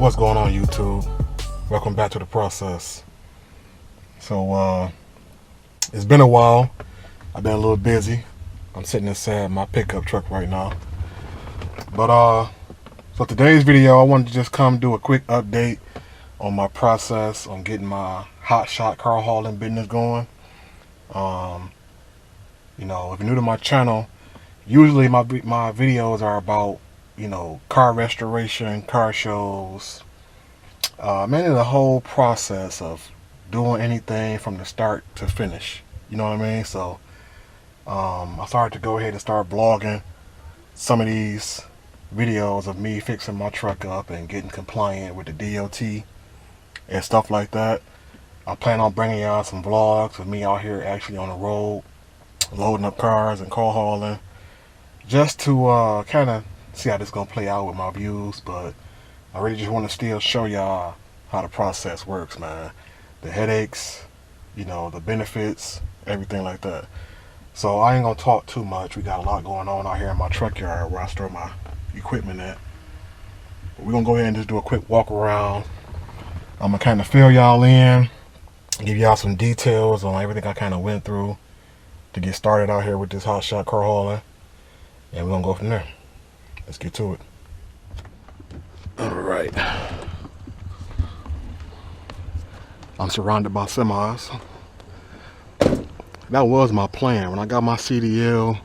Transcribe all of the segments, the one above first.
What's going on, YouTube? Welcome back to the process. So it's been a while. I've been a little busy. I'm sitting inside my pickup truck right now. But so today's video, I wanted to just come do a quick update on my process on getting my Hotshot Car hauling business going. You know, if you're new to my channel, usually my videos are about, you know, car restoration, car shows, mainly the whole process of doing anything from the start to finish. You know what I mean? So I started to go ahead and start blogging some of these videos of me fixing my truck up and getting compliant with the D.o.t and stuff like that. I plan on bringing y'all some vlogs of me out here actually on the road, loading up cars and car hauling, just to kind of see how this is going to play out with my views. But I really just want to still show y'all how the process works, man. The headaches, you know, the benefits, everything like that. So I ain't going to talk too much. We got a lot going on out here in my truck yard where I store my equipment at. But we're going to go ahead and just do a quick walk around. I'm going to kind of fill y'all in, give y'all some details on everything I kind of went through to get started out here with this Hotshot Car hauling. And we're going to go from there. Let's get to it. Alright. I'm surrounded by semis. That was my plan. When I got my CDL,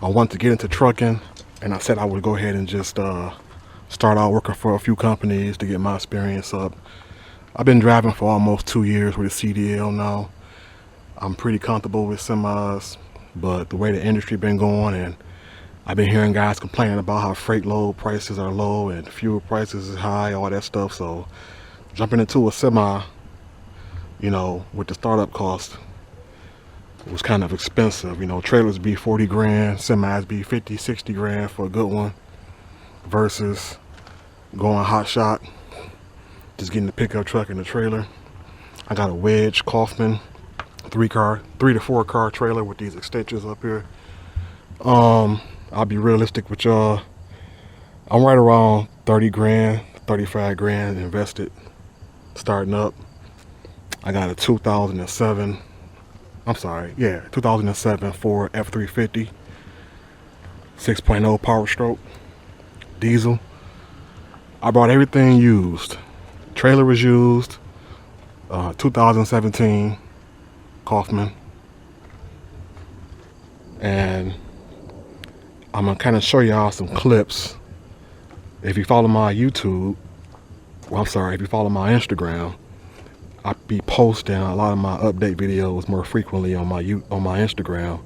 I wanted to get into trucking, and I said I would go ahead and just start out working for a few companies to get my experience up. I've been driving for almost 2 years with a CDL now. I'm pretty comfortable with semis, but the way the industry been going, and I've been hearing guys complaining about how freight load prices are low and fuel prices is high, all that stuff. So jumping into a semi, you know, with the startup cost, it was kind of expensive. You know, trailers be 40 grand, semis be 50, 60 grand for a good one, versus going Hotshot, just getting the pickup truck and the trailer. I got a Wedge Kaufman 3 to 4 car trailer with these extensions up here. I'll be realistic with y'all. I'm right around 30 grand, 35 grand invested starting up. I got a 2007 Ford F350 6.0 Power Stroke diesel. I brought everything used. Trailer was used. 2017 Kaufman. And I'm gonna kind of show y'all some clips. If you follow my YouTube, well, I'm sorry, if you follow my Instagram, I'll be posting a lot of my update videos more frequently on my Instagram.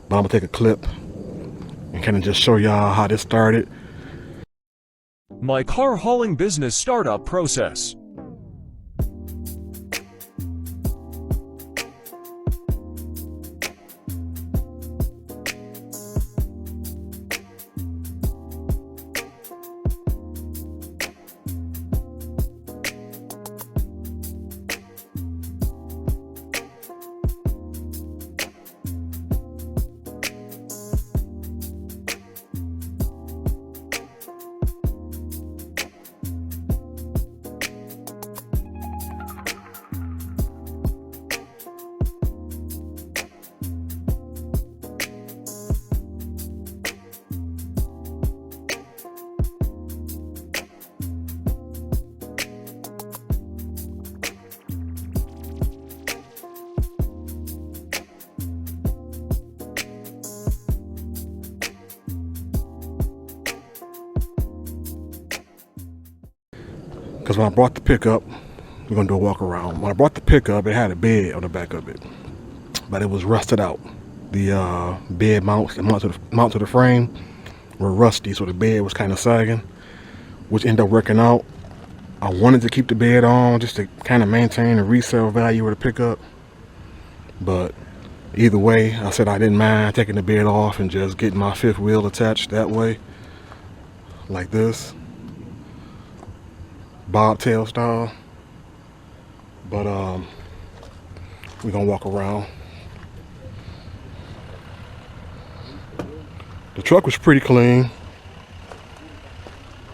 But I'm gonna take a clip and kind of just show y'all how this started. My car hauling business startup process. Because when I brought the pickup, we're gonna do a walk around. When I brought the pickup, it had a bed on the back of it, but it was rusted out. The bed mounts to the frame were rusty, so the bed was kind of sagging, which ended up working out. I wanted to keep the bed on just to kind of maintain the resale value of the pickup, but either way, I said I didn't mind taking the bed off and just getting my fifth wheel attached that way, like this, bobtail style. But we're gonna walk around. The truck was pretty clean.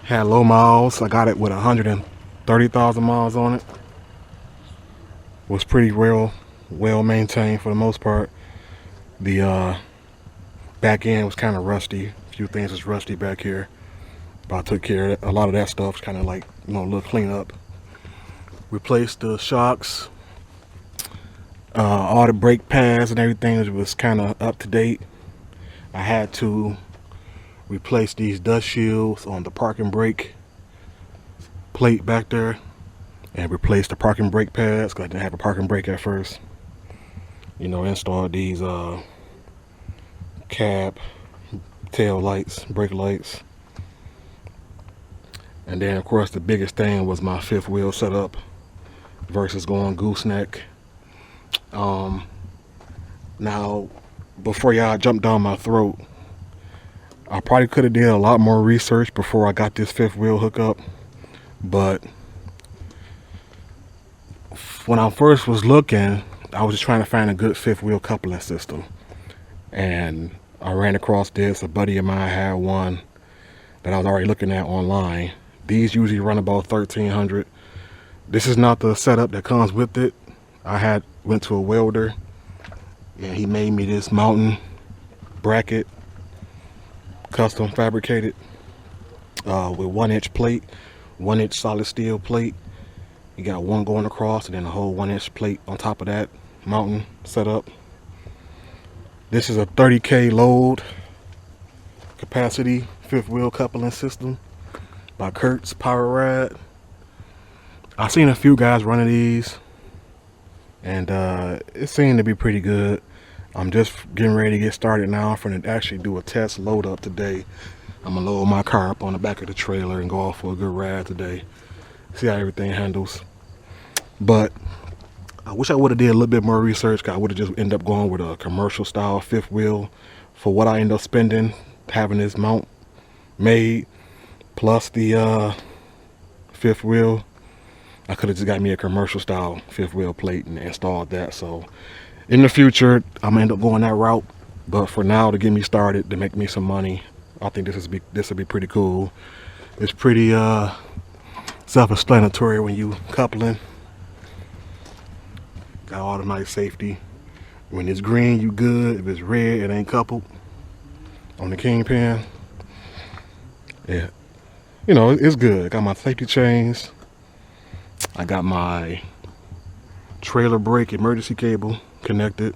Had low miles. I got it with 130,000 miles on it. Was pretty well maintained for the most part. The back end was kind of rusty. A few things was rusty back here, but I took care of it. A lot of that stuff was kind of like, you know, a little cleanup. Replaced the shocks. All the brake pads and everything was kind of up to date. I had to replace these dust shields on the parking brake plate back there and replace the parking brake pads because I didn't have a parking brake at first. You know, install these cab tail lights, brake lights. And then of course the biggest thing was my fifth wheel setup versus going gooseneck. Now, before y'all jump down my throat, I probably could have did a lot more research before I got this fifth wheel hookup, but when I first was looking, I was just trying to find a good fifth wheel coupling system, and I ran across this. A buddy of mine had one that I was already looking at online. These usually run about $1,300. This is not the setup that comes with it. I went to a welder and he made me this mounting bracket, custom fabricated, with 1-inch plate, 1-inch solid steel plate. You got one going across and then a whole 1-inch plate on top of that mountain setup. This is a 30K load capacity fifth wheel coupling system by Kurt's Power Rad. I've seen a few guys running these, and it seemed to be pretty good. I'm just getting ready to get started now. I'm going to actually do a test load up today. I'm going to load my car up on the back of the trailer and go off for a good ride today. See how everything handles. But I wish I would have did a little bit more research. I would have just ended up going with a commercial style fifth wheel for what I end up spending having this mount made, plus the fifth wheel. I could have just got me a commercial style fifth wheel plate and installed that. So in the future, I'm gonna end up going that route. But for now, to get me started, to make me some money, I think this would be pretty cool. It's pretty self-explanatory when you coupling. Got all the nice safety. When it's green, you good. If it's red, it ain't coupled on the kingpin. Yeah, you know, it's good. Got my safety chains. I got my trailer brake emergency cable connected.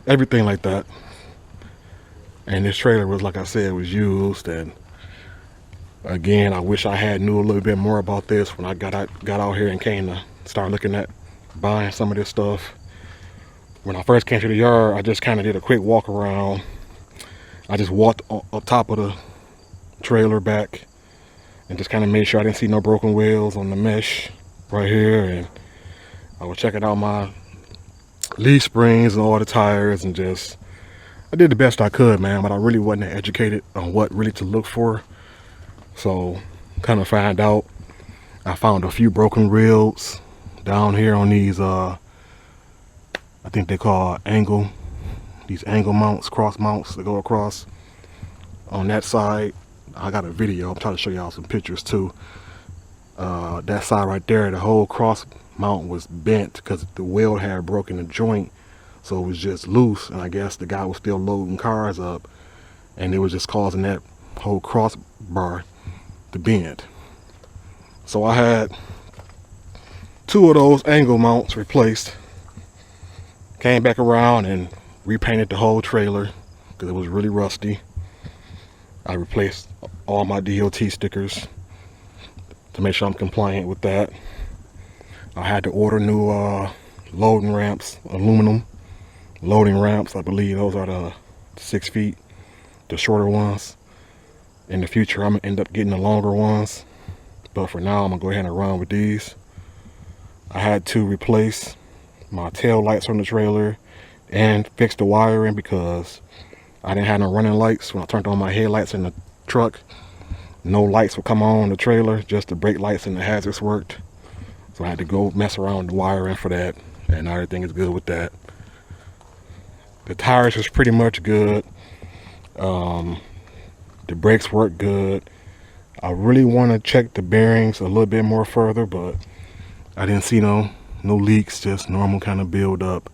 Everything like that. And this trailer was, like I said, was used. And again, I wish I knew a little bit more about this when I got out here and came to start looking at buying some of this stuff. When I first came to the yard, I just kind of did a quick walk around. I just walked up top of the trailer back and just kind of made sure I didn't see no broken wheels on the mesh right here. And I was checking out my leaf springs and all the tires, and I did the best I could, man, but I really wasn't educated on what really to look for. So kind of find out. I found a few broken rails down here on these, I think they call these angle mounts, cross mounts that go across on that side. I got a video. I'm trying to show y'all some pictures too. That side right there, the whole cross mount was bent because the weld had broken a joint, so it was just loose. And I guess the guy was still loading cars up, and it was just causing that whole crossbar to bend. So I had 2 of those angle mounts replaced. Came back around and repainted the whole trailer because it was really rusty. I replaced all my D.o.t stickers to make sure I'm compliant with that. I had to order new loading ramps, aluminum loading ramps. I believe those are the 6 feet, the shorter ones. In the future, I'm gonna end up getting the longer ones, but for now, I'm gonna go ahead and run with these. I had to replace my tail lights on the trailer and fix the wiring because I didn't have no running lights. When I turned on my headlights in the truck, no lights would come on the trailer, just the brake lights and the hazards worked. So I had to go mess around with the wiring for that, and everything is good with that. The tires was pretty much good. The brakes work good. I really want to check the bearings a little bit more further, but I didn't see no leaks, just normal kind of build up.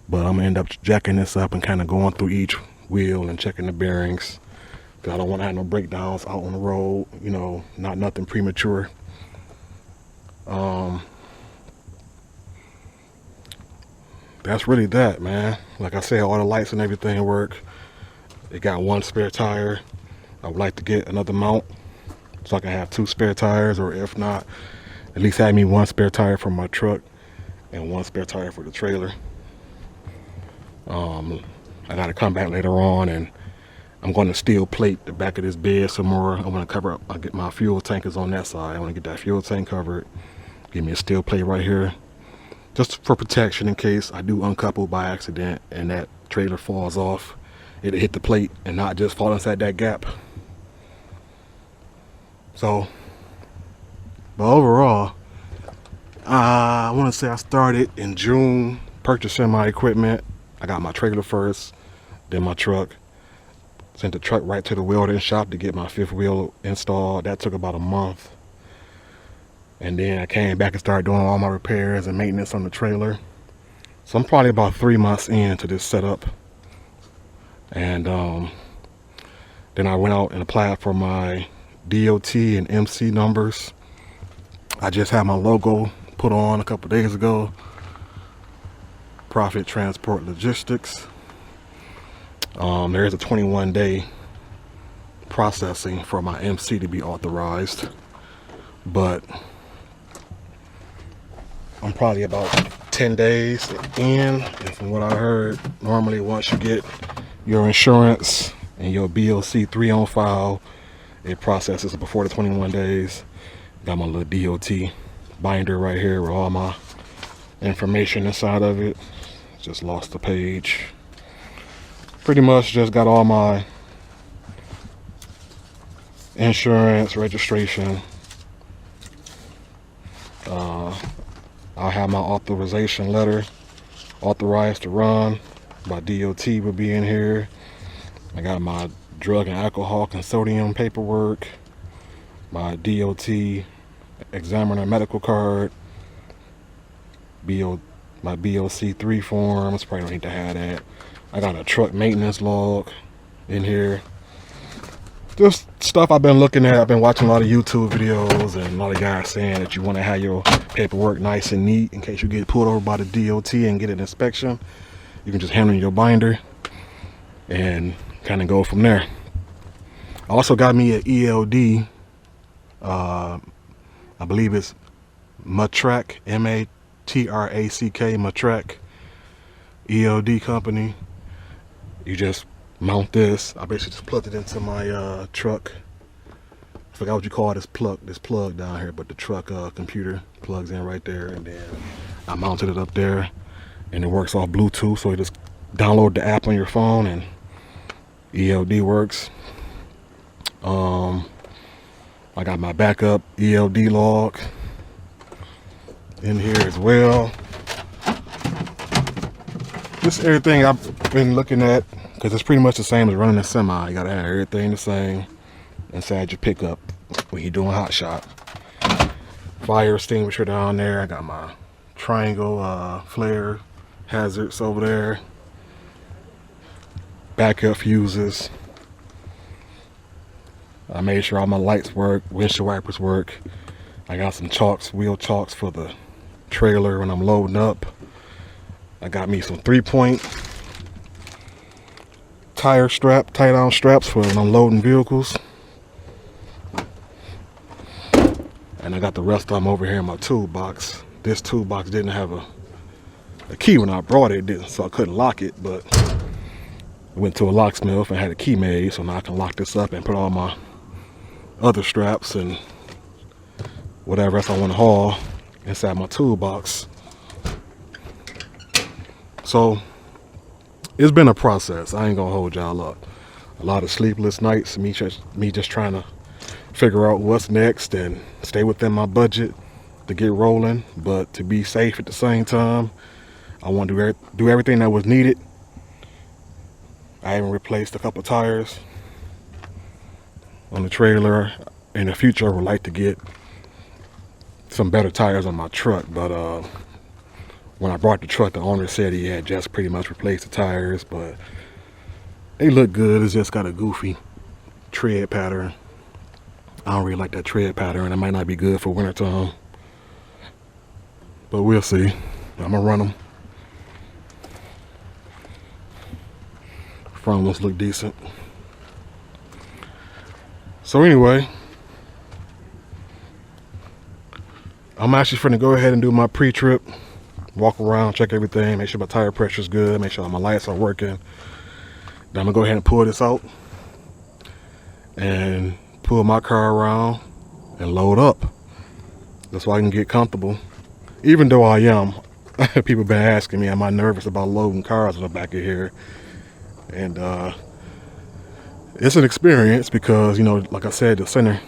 But I'm gonna end up jacking this up and kind of going through each wheel and checking the bearings, because I don't want to have no breakdowns out on the road, you know, nothing premature. That's really that, man. Like I said, all the lights and everything work. It got one spare tire. I would like to get another mount so I can have 2 spare tires, or if not, at least have me 1 spare tire for my truck and 1 spare tire for the trailer. I gotta come back later on, and I'm going to steel plate the back of this bed some more. I want to cover up, I'll get my fuel tank is on that side. I want to get that fuel tank covered. Give me a steel plate right here, just for protection in case I do uncouple by accident and that trailer falls off. It'll hit the plate and not just fall inside that gap. So, but overall, I want to say I started in June purchasing my equipment. I got my trailer first, then my truck. Sent the truck right to the welding shop to get my 5th wheel installed. That took about a month. And then I came back and started doing all my repairs and maintenance on the trailer. So I'm probably about 3 months into this setup. And then I went out and applied for my D.o.t and MC numbers. I just had my logo put on a couple days ago. Profit Transport Logistics. There is a 21-day processing for my MC to be authorized, but I'm probably about 10 days in, and from what I heard, normally once you get your insurance and your BOC3 on file, it processes before the 21 days. Got my little D.o.t binder right here with all my information inside of it. Just lost the page. Pretty much just got all my insurance, registration. I have my authorization letter, authorized to run. My D.o.t will be in here. I got my drug and alcohol consortium paperwork, my D.o.t examiner medical card, my BOC3 forms. Probably don't need to have that. I got a truck maintenance log in here. Just stuff I've been looking at. I've been watching a lot of YouTube videos and a lot of guys saying that you want to have your paperwork nice and neat in case you get pulled over by the D.o.t and get an inspection. You can just hand in your binder and kind of go from there. I also got me an ELD. I believe it's Matrack, M-A-T-R-A-C-K, Matrack ELD company. You just mount this. I basically just plugged it into my truck. I forgot what you call this plug down here, but the truck computer plugs in right there, and then I mounted it up there, and it works off Bluetooth. So you just download the app on your phone and ELD works. I got my backup ELD log in here as well. Just everything I've been looking at, because it's pretty much the same as running a semi. You gotta have everything the same inside your pickup when you're doing Hotshot. Fire extinguisher down there. I got my triangle flare hazards over there. Backup fuses. I made sure all my lights work, windshield wipers work. I got some chocks, wheel chocks for the trailer when I'm loading up. I got me some 3-point tire strap, tie-down straps for when I'm loading vehicles. And I got the rest of them over here in my toolbox. This toolbox didn't have a key when I brought it, didn't, so I couldn't lock it, but I went to a locksmith and had a key made, so now I can lock this up and put all my other straps and whatever else I want to haul inside my toolbox. So it's been a process. I ain't gonna hold y'all up. A lot of sleepless nights, me just trying to figure out what's next and stay within my budget to get rolling, but to be safe at the same time. I want to do everything that was needed. I even replaced a couple tires. on the trailer. In the future, I would like to get some better tires on my truck, but when I brought the truck, the owner said he had just pretty much replaced the tires, but they look good. It's just got a goofy tread pattern. I don't really like that tread pattern. It might not be good for wintertime, but we'll see. I'm gonna run them. Front ones look decent. So anyway, I'm actually finna go ahead and do my pre-trip. Walk around, check everything, make sure my tire pressure's good, make sure my lights are working. Then I'm gonna go ahead and pull this out and pull my car around and load up. That's why I can get comfortable. Even though I am, people been asking me, am I nervous about loading cars in the back of here? And it's an experience because, you know, like I said, the center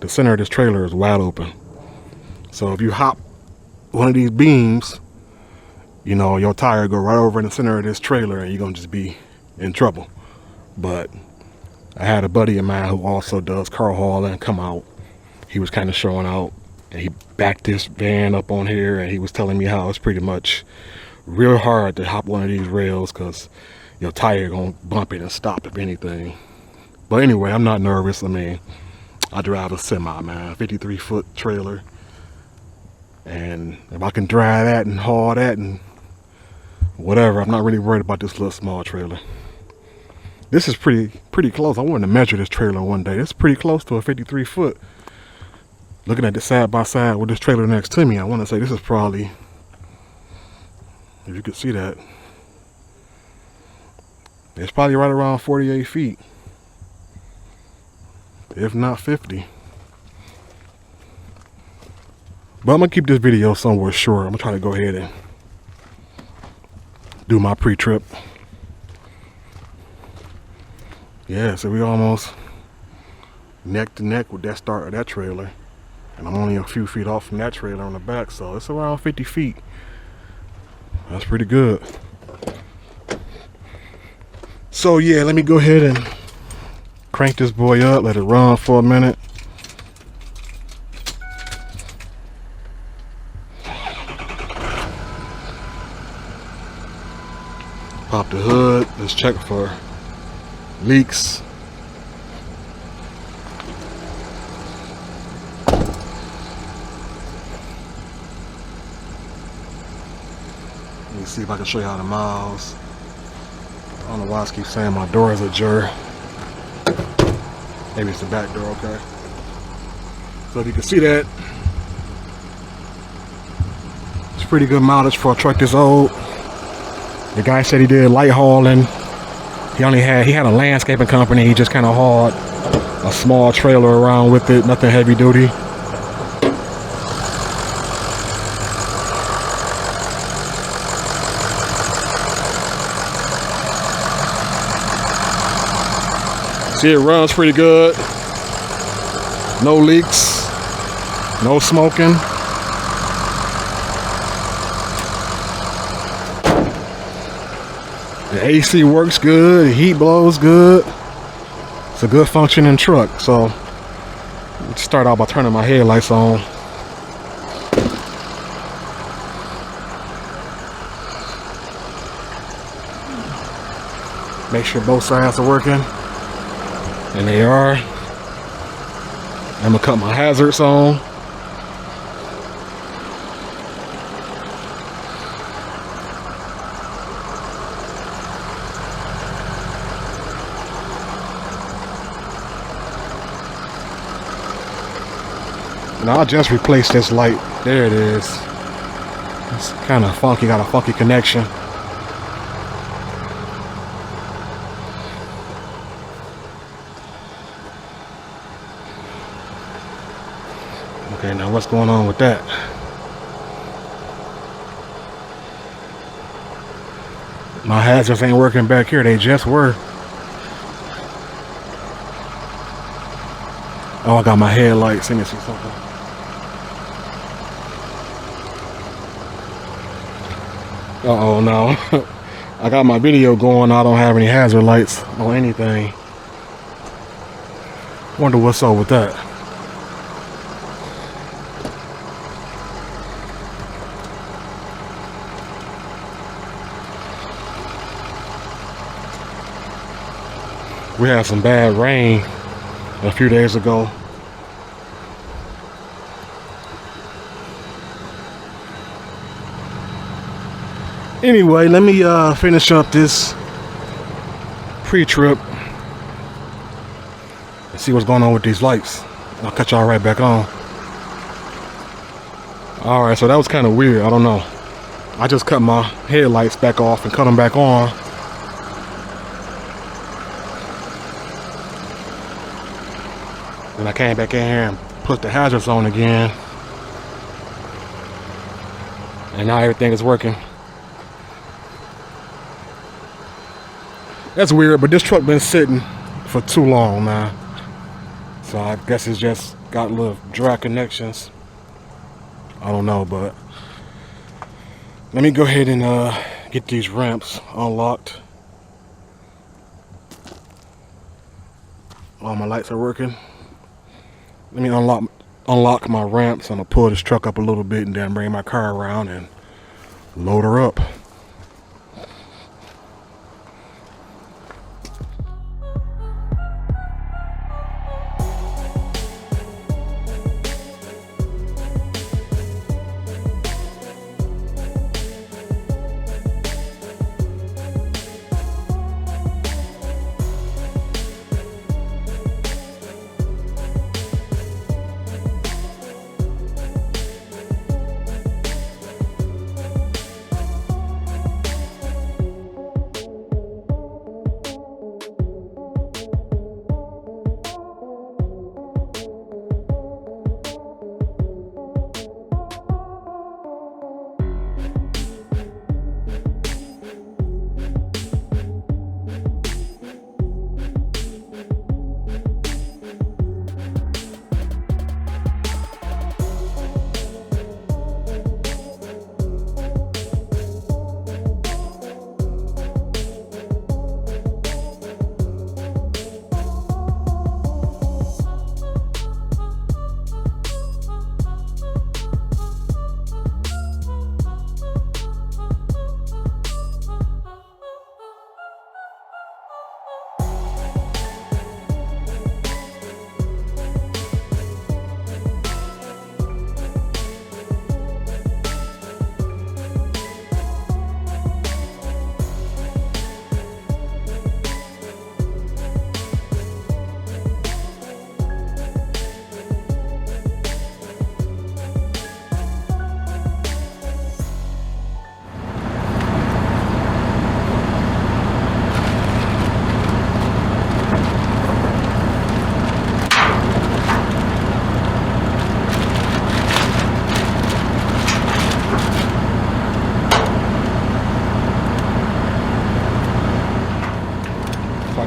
of this trailer is wide open. So if you hop one of these beams, you know, your tire go right over in the center of this trailer and you're gonna just be in trouble. But I had a buddy of mine who also does car hauling come out. He was kind of showing out and he backed this van up on here and he was telling me how it's pretty much real hard to hop one of these rails because your tire gonna bump it and stop if anything. But anyway, I'm not nervous. I mean, I drive a semi, man, 53-foot trailer. And if I can drive that and haul that and whatever, I'm not really worried about this little small trailer. This is pretty close. I wanted to measure this trailer one day. It's pretty close to a 53-foot. Looking at the side by side with this trailer next to me, I want to say this is probably, if you could see that, it's probably right around 48 feet, if not 50. But I'm gonna keep this video somewhere short. I'm gonna try to go ahead and do my pre-trip. Yeah, so we almost neck to neck with that start of that trailer. And I'm only a few feet off from that trailer on the back, so it's around 50 feet. That's pretty good. So yeah, let me go ahead and crank this boy up, let it run for a minute. Pop the hood, let's check for leaks. Let me see if I can show you how the miles. I don't know why I keep saying my door is ajar. Maybe it's the back door, okay. So if you can see that, it's pretty good mileage for a truck this old. The guy said he did light hauling. He had a landscaping company. He just kind of hauled a small trailer around with it, nothing heavy duty. See, it runs pretty good. No leaks, no smoking. The AC works good, the heat blows good. It's a good functioning truck. So let's start out by turning my headlights on. Make sure both sides are working. And they are. I'm gonna cut my hazards on. Now I just replaced this light. There it is. It's kind of funky, got a funky connection. Okay, now what's going on with that? My hazards ain't working back here, they just were. Oh, I got my headlights. Let me see something. Uh-oh, no. I got my video going. I don't have any hazard lights or anything. Wonder what's up with that. We had some bad rain a few days ago. Anyway, let me finish up this pre-trip and see what's going on with these lights. I'll cut y'all right back on. Alright, so that was kind of weird. I don't know. I just cut my headlights back off and cut them back on. Then I came back in here and put the hazards on again. And now everything is working. That's weird, but this truck been sitting for too long now. So I guess it's just got little dry connections. I don't know, but let me go ahead and get these ramps unlocked. All my lights are working. Let me unlock my ramps. I'm gonna pull this truck up a little bit and then bring my car around and load her up.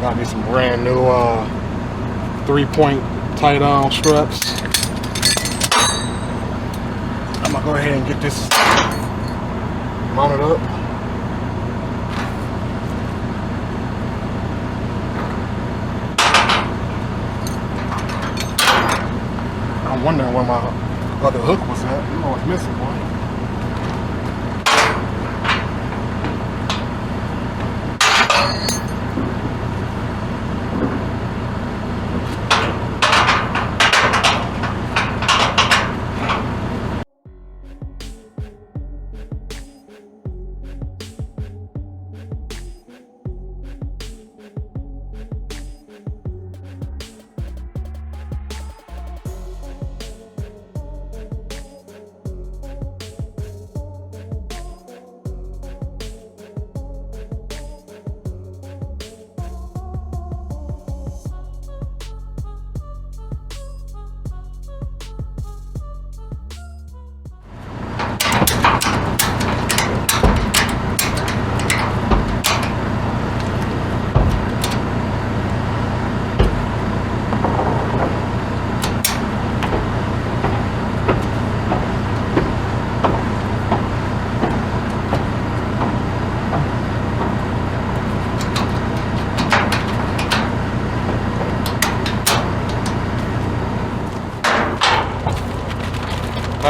Got me some brand new 3-point tie-down straps. I'm gonna go ahead and get this mounted up. I'm wondering where my other hook was at. You know it's missing one.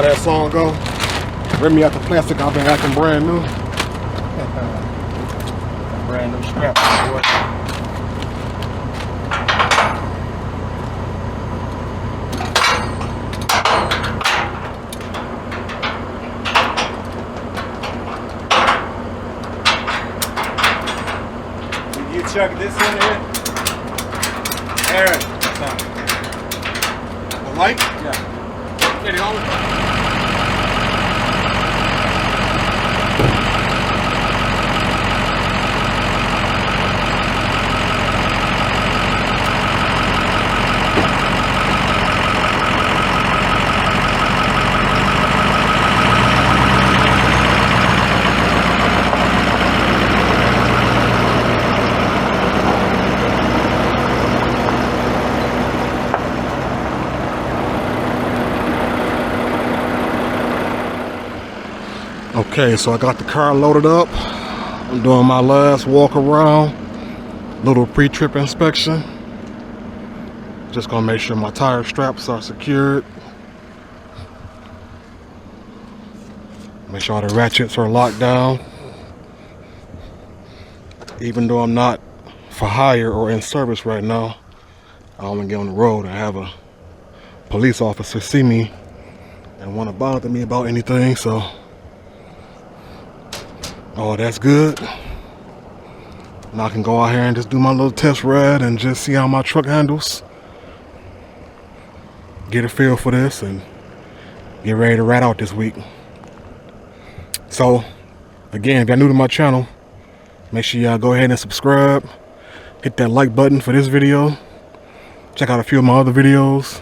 how that song go. Rip me out the plastic, I've been acting brand new. Brand new scrap, boy. You chuck this in here? Aaron, what's up? The light? Yeah. Get it on. Okay, so I got the car loaded up. I'm doing my last walk around, little pre-trip inspection. Just gonna make sure my tire straps are secured. Make sure all the ratchets are locked down. Even though I'm not for hire or in service right now, I don't want to get on the road and have a police officer see me and want to bother me about anything, so oh, that's good. Now I can go out here and just do my little test ride and just see how my truck handles. Get a feel for this and get ready to ride out this week. So, again, if you're new to my channel, make sure y'all go ahead and subscribe. Hit that like button for this video. Check out a few of my other videos.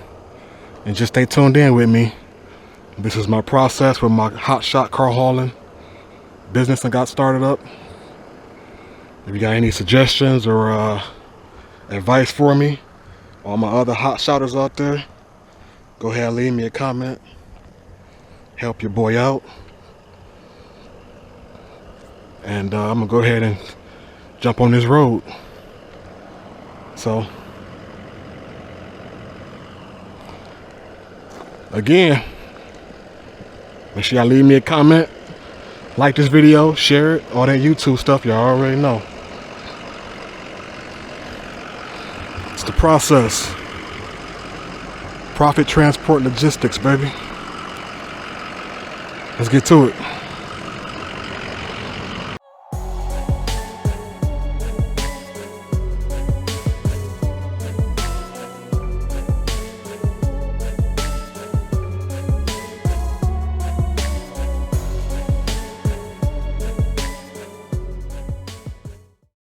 And just stay tuned in with me. This is my process with my Hotshot Car hauling business I got started up. If you got any suggestions or advice for me, all my other hot shotters out there, go ahead and leave me a comment. Help your boy out. And I'm gonna go ahead and jump on this road. So again, make sure y'all leave me a comment. Like this video, share it, all that YouTube stuff y'all already know. It's the process. Profit Transport Logistics, baby. Let's get to it.